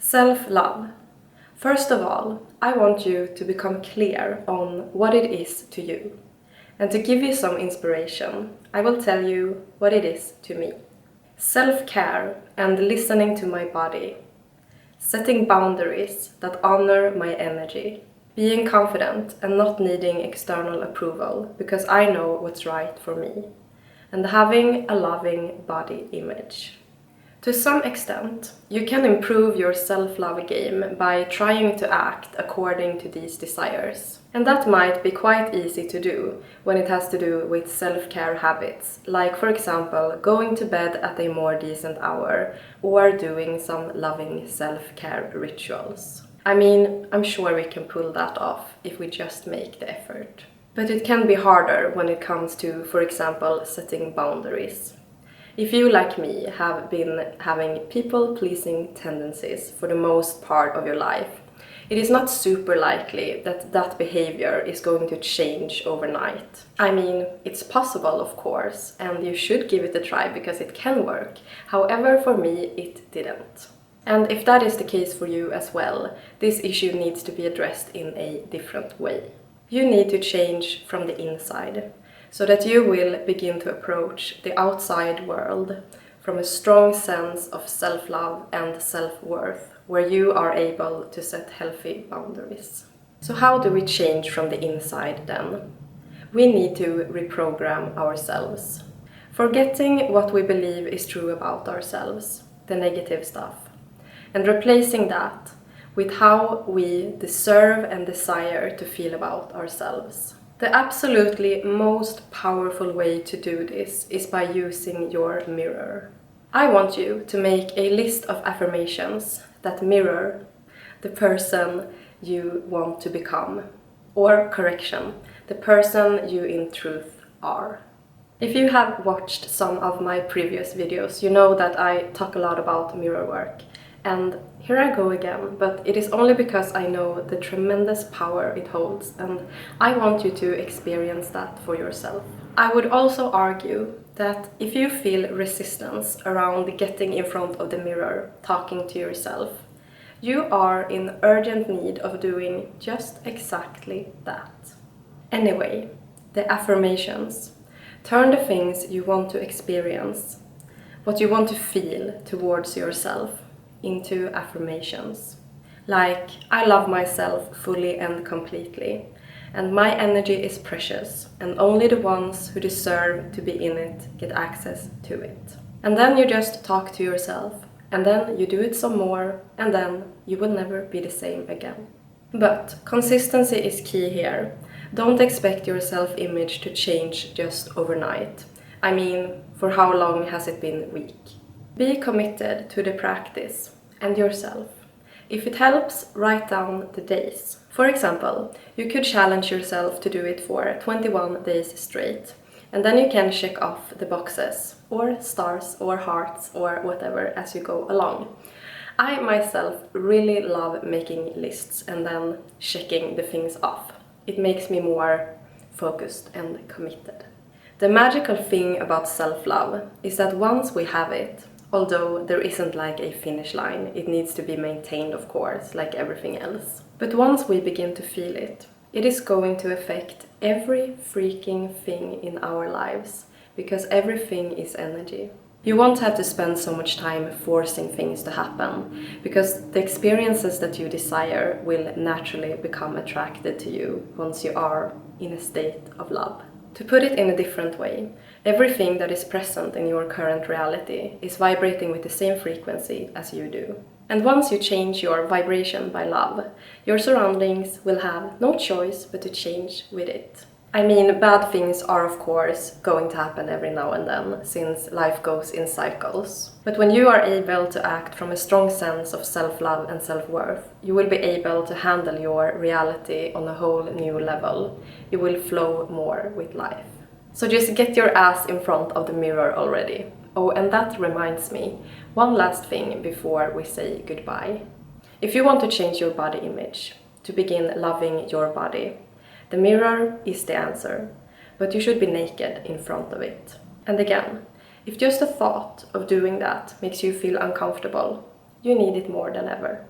Self-love. First of all, I want you to become clear on what it is to you. And to give you some inspiration, I will tell you what it is to me. Self-care and listening to my body. Setting boundaries that honor my energy. Being confident and not needing external approval because I know what's right for me. And having a loving body image. To some extent, you can improve your self-love game by trying to act according to these desires. And that might be quite easy to do when it has to do with self-care habits, like for example, going to bed at a more decent hour or doing some loving self-care rituals. I mean, I'm sure we can pull that off if we just make the effort. But it can be harder when it comes to, for example, setting boundaries. If you, like me, have been having people-pleasing tendencies for the most part of your life, it is not super likely that that behavior is going to change overnight. I mean, it's possible, of course, and you should give it a try because it can work. However, for me, it didn't. And if that is the case for you as well, this issue needs to be addressed in a different way. You need to change from the inside, so that you will begin to approach the outside world from a strong sense of self-love and self-worth, where you are able to set healthy boundaries. So how do we change from the inside then? We need to reprogram ourselves, forgetting what we believe is true about ourselves, the negative stuff, and replacing that with how we deserve and desire to feel about ourselves. The absolutely most powerful way to do this is by using your mirror. I want you to make a list of affirmations that mirror the person you want to become, or correction, the person you in truth are. If you have watched some of my previous videos, you know that I talk a lot about mirror work. And here I go again, but it is only because I know the tremendous power it holds, and I want you to experience that for yourself. I would also argue that if you feel resistance around getting in front of the mirror, talking to yourself, you are in urgent need of doing just exactly that. Anyway, the affirmations. Turn the things you want to experience, what you want to feel towards yourself, into affirmations. Like, I love myself fully and completely, and my energy is precious, and only the ones who deserve to be in it get access to it. And then you just talk to yourself, and then you do it some more, and then you will never be the same again. But consistency is key here. Don't expect your self-image to change just overnight. I mean, for how long has it been weak? Be committed to the practice and yourself. If it helps, write down the days. For example, you could challenge yourself to do it for 21 days straight, and then you can check off the boxes, or stars, or hearts, or whatever as you go along. I myself really love making lists and then checking the things off. It makes me more focused and committed. The magical thing about self-love is that once we have it, although there isn't like a finish line, it needs to be maintained, of course, like everything else. But once we begin to feel it, it is going to affect every freaking thing in our lives, because everything is energy. You won't have to spend so much time forcing things to happen, because the experiences that you desire will naturally become attracted to you once you are in a state of love. To put it in a different way, everything that is present in your current reality is vibrating with the same frequency as you do. And once you change your vibration by love, your surroundings will have no choice but to change with it. I mean, bad things are of course going to happen every now and then, since life goes in cycles. But when you are able to act from a strong sense of self-love and self-worth, you will be able to handle your reality on a whole new level. You will flow more with life. So just get your ass in front of the mirror already. Oh, and that reminds me, one last thing before we say goodbye. If you want to change your body image, to begin loving your body, the mirror is the answer, but you should be naked in front of it. And again, if just the thought of doing that makes you feel uncomfortable, you need it more than ever.